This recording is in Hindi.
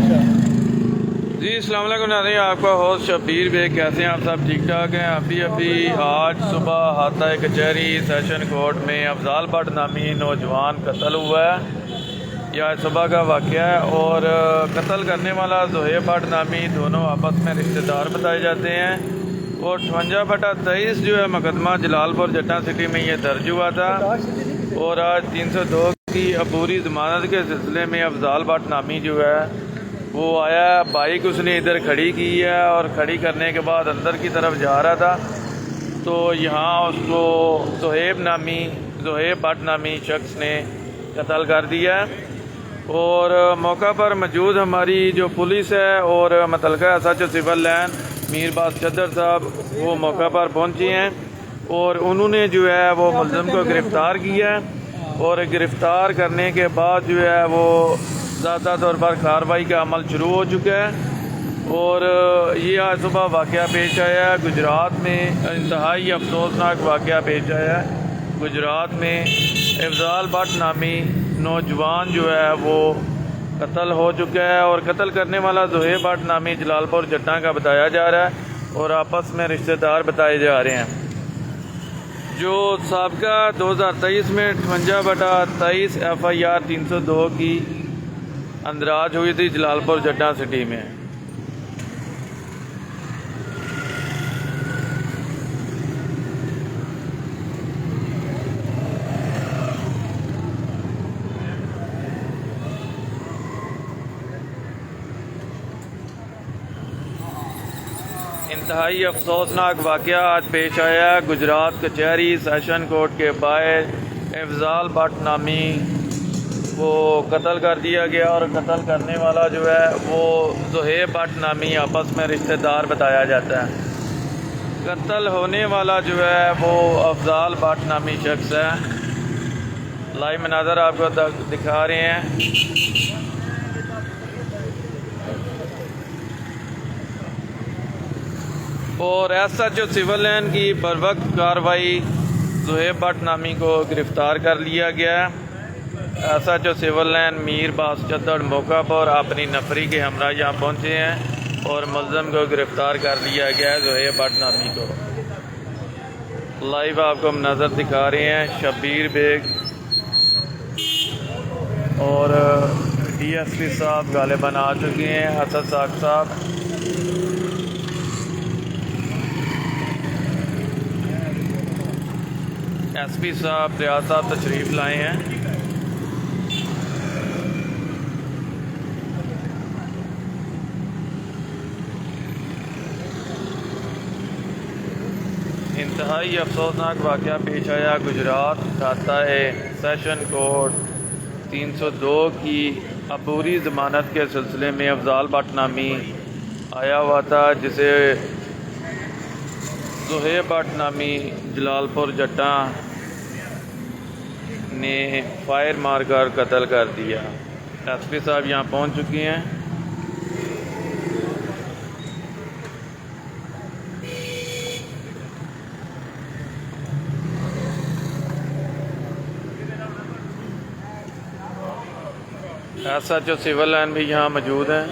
जी अस्सलाम वालेकुम नाज़रीन, आपका होस्ट शब्बीर बेग। कैसे हैं आप सब? ठीक ठाक हैं। अभी आज सुबह हाता कचहरी सेशन कोर्ट में अफजाल भट्ट नामी नौजवान कत्ल हुआ है। यह सुबह का वाक़या है और कत्ल करने वाला ज़ोहेब भट्ट नामी दोनों आपस में रिश्तेदार बताए जाते हैं। और 58/23 जो है मुकदमा जलालपुर जट्टा सिटी में ये दर्ज हुआ था और आज 302 की अबूरी ज़मानत के सिलसिले में अफजाल भट्ट नामी जो है वो आया। बाइक उसने इधर खड़ी की है और खड़ी करने के बाद अंदर की तरफ जा रहा था तो यहाँ उसको ज़ोहेब भट्ट नामी शख्स ने कत्ल कर दिया। और मौका पर मौजूद हमारी जो पुलिस है और मुतल्लिका एसएचओ सिविल लाइन मीर बास चद्दर साहब वो मौका पर पहुँचे हैं और उन्होंने जो है वो मुलज़िम को गिरफ़्तार किया और गिरफ़्तार करने के बाद जो है वो ज़्यादा तौर पर कार्रवाई का अमल शुरू हो चुका है। और ये आज सुबह वाक़या पेश आया है गुजरात में। इंतहाई अफसोसनाक वाक़या पेश आया है गुजरात में। अफजाल भट्ट नामी नौजवान जो है वो कत्ल हो चुका है और कत्ल करने वाला ज़ोहेब भट्ट नामी जलालपुर जट्टा का बताया जा रहा है और आपस में रिश्तेदार बताए जा रहे हैं। जो साबका 2023 में 58/23 FIR 302 की अंदराज हुई थी जलालपुर जट्टा सिटी में। इंतहाई अफसोसनाक वाक़या आज पेश आया गुजरात कचहरी सेशन कोर्ट के बाहर। अफजाल भट्ट नामी वो कत्ल कर दिया गया और कत्ल करने वाला जो है वो ज़ोहेब भट्ट नामी आपस में रिश्तेदार बताया जाता है। कत्ल होने वाला जो है वो अफजाल भट्ट नामी शख्स है। लाइव मनाज़र आपको दिखा रहे हैं। और एसएचओ सिविल लाइन की बरवक्त कार्रवाई ज़ोहेब भट्ट नामी को गिरफ़्तार कर लिया गया है। एसएचओ सिविल लाइन मीर बास चद्दर मौका पर अपनी नफरी के हमरा यहाँ पहुँचे हैं और मुलज़िम को गिरफ़्तार कर लिया गया है ज़ोहेब भट्ट नामी को। लाइव आपको नज़र दिखा रहे हैं शब्बीर बेग और DSP साहब गालिबन आ चुके हैं। असद साक साहब SP साहब रियाज साहब तशरीफ़ लाए हैं। इंतहाई अफसोसनाक वाक़या पेश आया गुजरात खाता है सेशन कोर्ट 302 की अबूरी ज़मानत के सिलसिले में अफजाल भट्ट नामी आया हुआ था जिसे ज़ोहेब भट्ट नामी जलालपुर जट्टा ने फायर मारकर कत्ल कर दिया। SP साहब यहाँ पहुँच चुके हैं। SHO सिविल लाइन भी यहाँ मौजूद हैं।